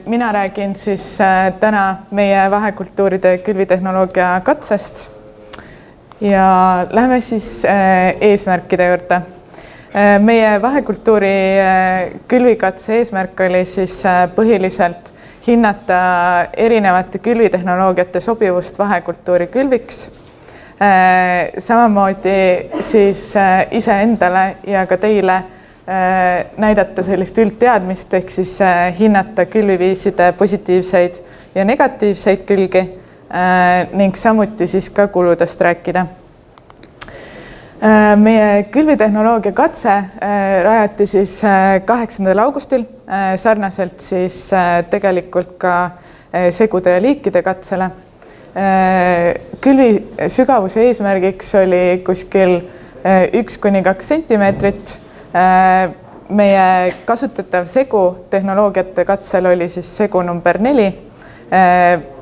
Mina räägin siis täna meie vahekultuuride külvitehnoloogia katsest ja lähme siis eesmärkide juurde. Meie vahekultuuri külvikatse eesmärk oli siis põhiliselt hinnata erinevate külvitehnoloogiate sobivust vahekultuuri külviks. Samamoodi siis iseendale ja ka teile näidata sellist üldteadmist ehk siis hinnata külviviiside positiivseid ja negatiivseid külgi ning samuti siis ka kuludest rääkida. Meie külvitehnoloogia katse rajati siis 8. augustil, sarnaselt siis tegelikult ka segude ja liikide katsele. Külvi sügavuse eesmärgiks oli kuskil 1–2 sentimeetrit. Meie kasutatav segu tehnoloogiate katsel oli siis segu number 4,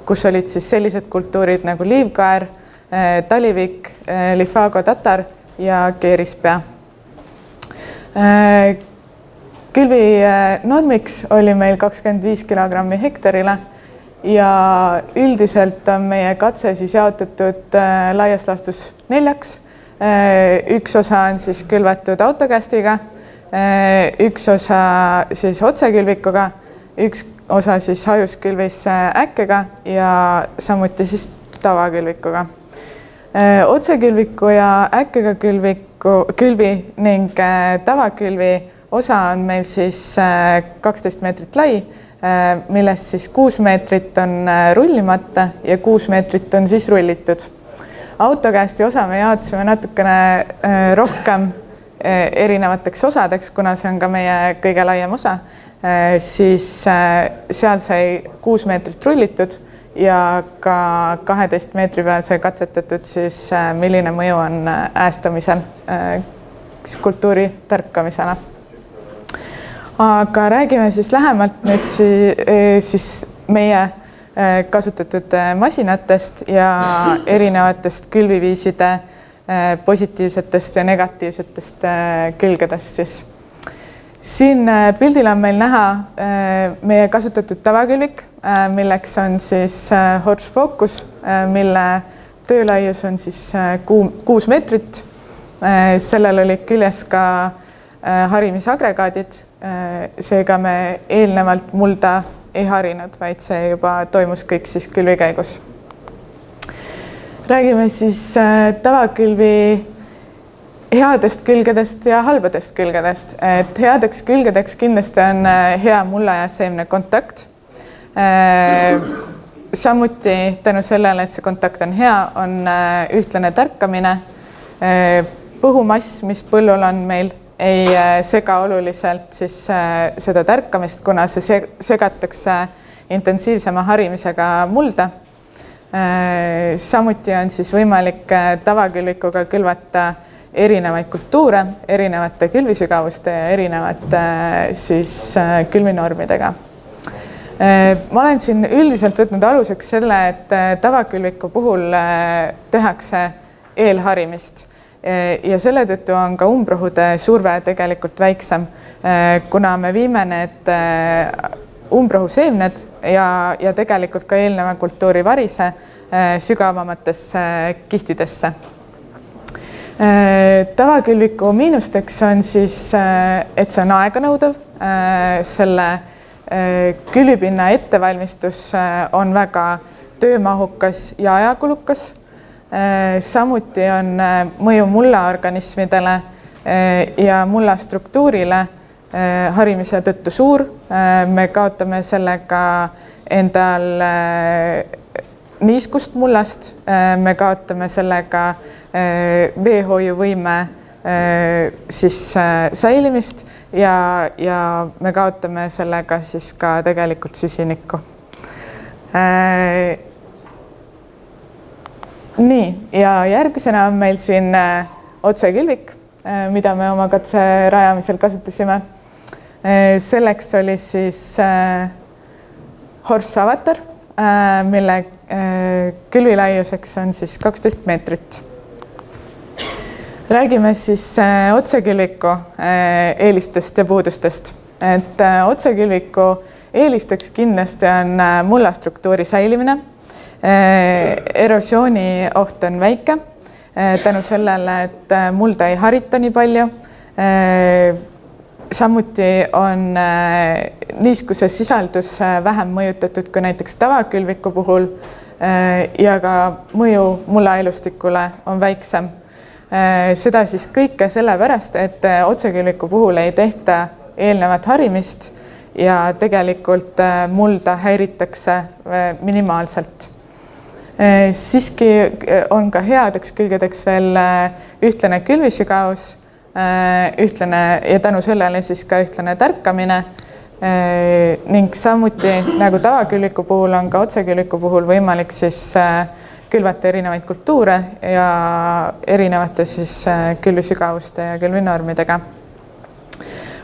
kus olid siis sellised kultuurid nagu liivkaer, talivik, lifago tatar ja keerispea. Külvi normiks oli meil 25 kilogrammi hektarile ja üldiselt on meie katse siis jaotatud laias laastus 4. Üks osa on siis külvatud autokästiga, üks osa siis otsekülvikuga, üks osa siis hajuskülvis äkkega ja samuti siis tavakülvikuga. Otsekülviku ja äkkega külvi ning tavakülvi osa on meil siis 12 meetrit lai, millest siis 6 meetrit on rullimata ja 6 meetrit on siis rullitud. Autokästi osa me jaotasime natukene rohkem erinevateks osadeks, kuna see on ka meie kõige laiem osa, siis seal sai 6 meetrit rullitud ja ka 12 meetri peal sai katsetatud siis, milline mõju on äästamisel kultuuri tärkamisele. Aga räägime siis lähemalt nüüd siis meie kasutatud masinatest ja erinevatest külviviiside positiivsetest ja negatiivsetest külgedest siis. Siin pildil on meil näha meie kasutatud tavakülvik, milleks on siis Horse Focus, mille töölaius on siis 6 meetrit. Sellel olid küljes ka harimisagregaadid, seega me eelnevalt mulda ei harinud, vaid see juba toimus kõik siis külvi käigus. Räägime siis tavakülvi headest külgedest ja halbadest külgedest. Et headeks külgedeks kindlasti on hea mulla ja seemne kontakt. Samuti tänu sellele, et see kontakt on hea, on ühtlane tärkamine. Põhumass, mis põllul on meil, ei sega oluliselt siis seda tärkamist, kuna see segatakse intensiivsema harimisega mulda. Samuti on siis võimalik tavakülvikuga külvata erinevaid kultuure, erinevate külvisügavuste ja erinevate siis külvinormidega. Ma olen siin üldiselt võtnud aluseks selle, et tavakülviku puhul tehakse eelharimist. Ja selle tõttu on ka umbrohude surve tegelikult väiksem, kuna me viime need umbrohu seemned ja tegelikult ka eelneva kultuuri varise sügavamatesse kihtidesse. Tavakülviku miinusteks on siis, et see on aeganõudav, selle külvipinna ettevalmistus on väga töömahukas ja ajakulukas. Samuti on mõju mullaorganismidele ja mulla struktuurile harimise tõttu suur. Me kaotame sellega endal niiskust mullast, me kaotame sellega veehoiuvõime siis säilimist ja me kaotame sellega siis ka tegelikult süsinikku. Nii, ja järgmisena on meil siin otsekülvik, mida me oma katse rajamisel kasutasime. Selleks oli siis Horse Avatar, mille külvilaiuseks on siis 12 meetrit. Räägime siis otsekülviku eelistest ja puudustest. Et otsekülviku eelistaks kindlasti on mullastruktuuri säilimine. Erosiooni oht on väike tänu sellele, et mulda ei harita nii palju. Samuti on niiskuse sisaldus vähem mõjutatud kui näiteks tavakülviku puhul ja ka mõju mullaelustikule on väiksem. Seda siis kõike sellepärast, et otsekülviku puhul ei tehta eelnevat harimist ja tegelikult mulda häiritakse minimaalselt. Siiski on ka headeks külgedeks veel ühtlane külvisügavus, ühtlane ja tänu sellele siis ka ühtlane tärkamine ning samuti nagu tavakülviku puhul on ka otsekülviku puhul võimalik siis külvata erinevaid kultuure ja erinevate siis külvisügavuste ja külvinormidega.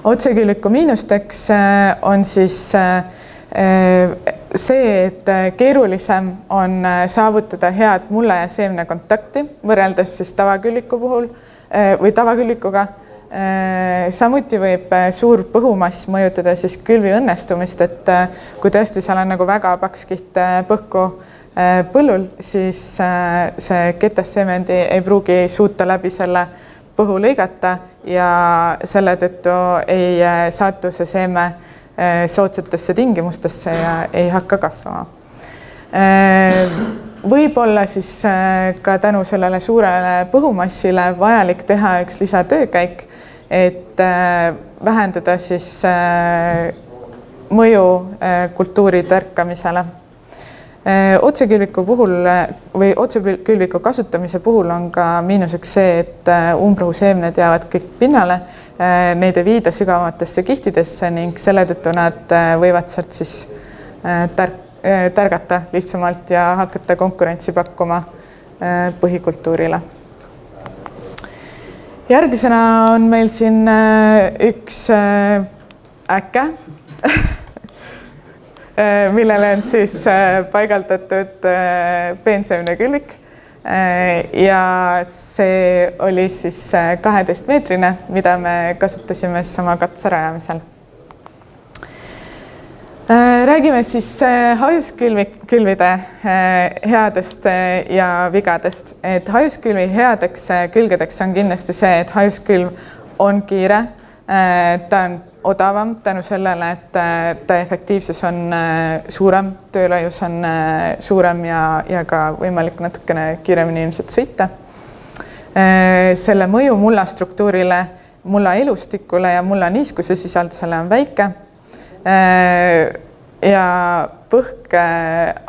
Otsekülviku miinusteks on siis see, et keerulisem on saavutada head mulla ja seemne kontakti võrreldes siis tavakülviku puhul või tavakülvikuga. Samuti võib suur põhumass mõjutada siis külvi õnnestumist, et kui tõesti seal on nagu väga paks kiht põhku põllul, siis see ketasseemendi ei pruugi suuta läbi selle põhu lõigata ja selle tõttu ei saatu see seeme soodsatesse tingimustesse ja ei hakka kasvama. Võib-olla siis ka tänu sellele suurele põhumassile vajalik teha üks lisatöökäik, et vähendada siis mõju kultuuri tärkamisele. Otsekülviku puhul või otsekülviku kasutamise puhul on ka miinuseks see, et umbrohuseemned jäävad kõik pinnale, neid ei viida sügavamatesse kihtidesse ning selle tõttu nad võivad sealt siis tärgata lihtsamalt ja hakata konkurentsi pakkuma põhikultuurile. Järgmisena on meil siin üks äke, millele on siis paigaldatud peenseemne külvik ja see oli siis 12-meetrine, mida me kasutasime sama katse rajamisel. Räägime siis hajuskülvide headest ja vigadest. Et hajuskülvi headeks külgedeks on kindlasti see, et hajuskülv on kiire, ta on odavam tänu sellele, et ta efektiivsus on suurem, töölaius on suurem ja ka võimalik natukene kiiremini ilmselt sõita. Selle mõju mullastruktuurile, mulla elustikule ja mulla niiskuse sisaldusele on väike. Ja põhk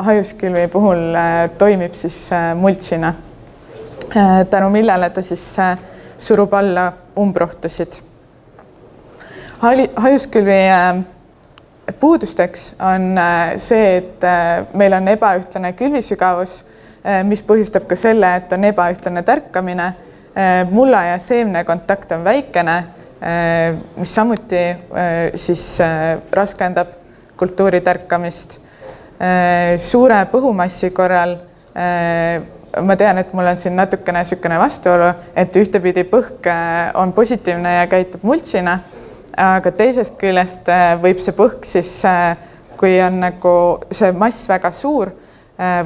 hajuskülvi puhul toimib siis multsina, tänu millele ta siis surub alla umbrohtusid. Hajuskülvi puudusteks on see, et meil on ebaühtlane külvisügavus, mis põhjustab ka selle, et on ebaühtlane tärkamine. Mulla ja seemne kontakt on väikene, mis samuti siis raskendab kultuuri tärkamist. Suure põhumassi korral ma tean, et mul on siin natukene sükene vastuolu, et ühtepidi põhk on positiivne ja käitub multsina, aga teisest küljest võib see põhk siis, kui on nagu see mass väga suur,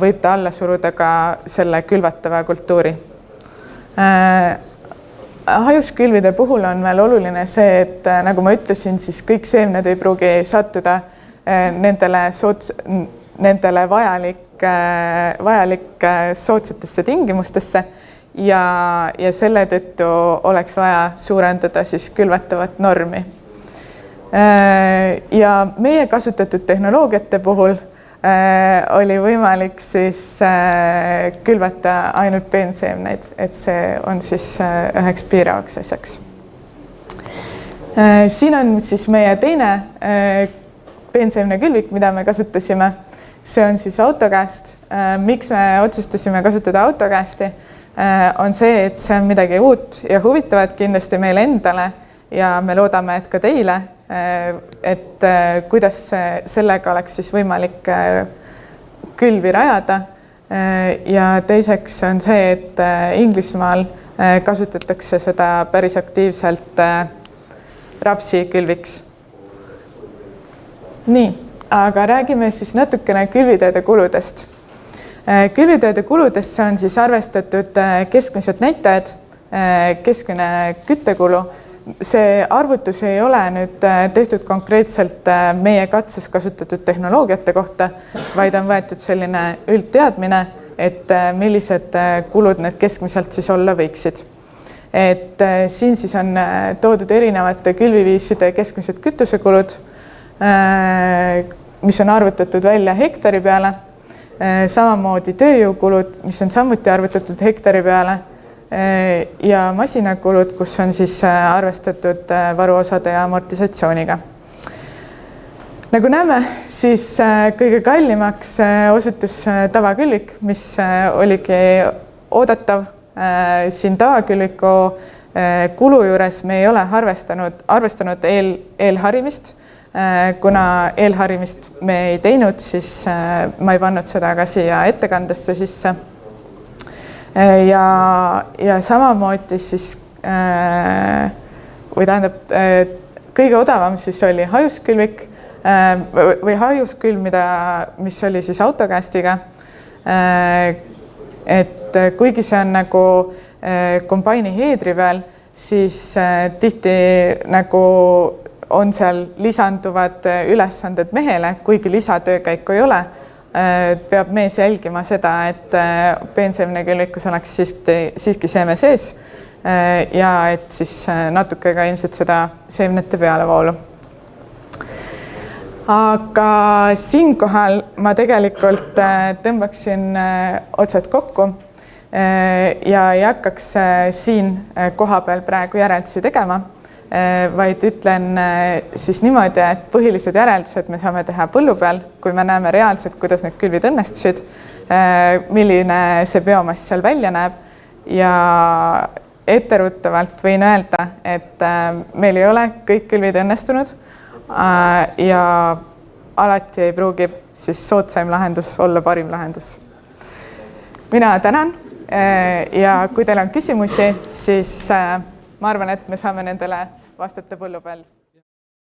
võib ta alla suruda ka selle külvatava kultuuri. Hajuskülvide puhul on veel oluline see, et nagu ma ütlesin, siis kõik seemned ei pruugi sattuda nendele vajalik soodsatesse tingimustesse ja selle tõttu oleks vaja suurendada siis külvatavat normi. Ja meie kasutatud tehnoloogiate puhul oli võimalik siis külvata ainult peenseemneid, et see on siis üheks piiravaks asjaks. Siin on siis meie teine peenseemne külvik, mida me kasutasime. See on siis Autocast. Miks me otsustasime kasutada Autocasti? On see, et see on midagi uut ja huvitavat kindlasti meile endale ja me loodame, et ka teile, et kuidas sellega oleks siis võimalik külvi rajada. Ja teiseks on see, et Inglismaal kasutatakse seda päris aktiivselt rapsi külviks. Nii, aga räägime siis natukene külvitööde kuludest. Külvitööde kuludesse on siis arvestatud keskmised näitajad, keskmine küttekulu. See arvutus ei ole nüüd tehtud konkreetselt meie katses kasutatud tehnoloogiate kohta, vaid on võetud selline üldteadmine, et millised kulud need keskmiselt siis olla võiksid. Et siin siis on toodud erinevate külviviiside keskmised kütusekulud, mis on arvutatud välja hektari peale, samamoodi tööjõukulud, mis on samuti arvutatud hektari peale, ja masinakulud, kus on siis arvestatud varuosade ja amortisatsiooniga. Nagu näeme, siis kõige kallimaks osutus tavakülvik, mis oligi oodatav. Siin tavakülviku kulu juures me ei ole arvestanud eelharimist. Kuna eelharimist me ei teinud, siis ma ei pannud seda ka siia ettekandesse sisse. Ja samamoodi siis, või tähendab, kõige odavam siis oli hajuskülvik või hajuskülv, mis oli siis autokästiga. Et kuigi see on nagu kombaini heedri peal, siis tihti nagu on seal lisanduvad ülesanded mehele, kuigi lisatöökäiku ei ole. Peab mees jälgima seda, et peenseemnekülvikus oleks siiski seeme sees ja et siis natuke ka ilmselt seda seemnete pealevoolu. Aga siinkohal ma tegelikult tõmbaksin otsad kokku ja ei hakkaks siin koha peal praegu järeldusi tegema, vaid ütlen siis niimoodi, et põhilised järeldused me saame teha põllu peal, kui me näeme reaalselt, kuidas need külvid õnnestusid, milline see biomass seal välja näeb ja etteruttavalt võin öelda, et meil ei ole kõik külvid õnnestunud ja alati ei pruugi siis soodsaim lahendus olla parim lahendus. Mina tänan ja kui teil on küsimusi, siis ma arvan, et me saame nendele vastata põllu peal.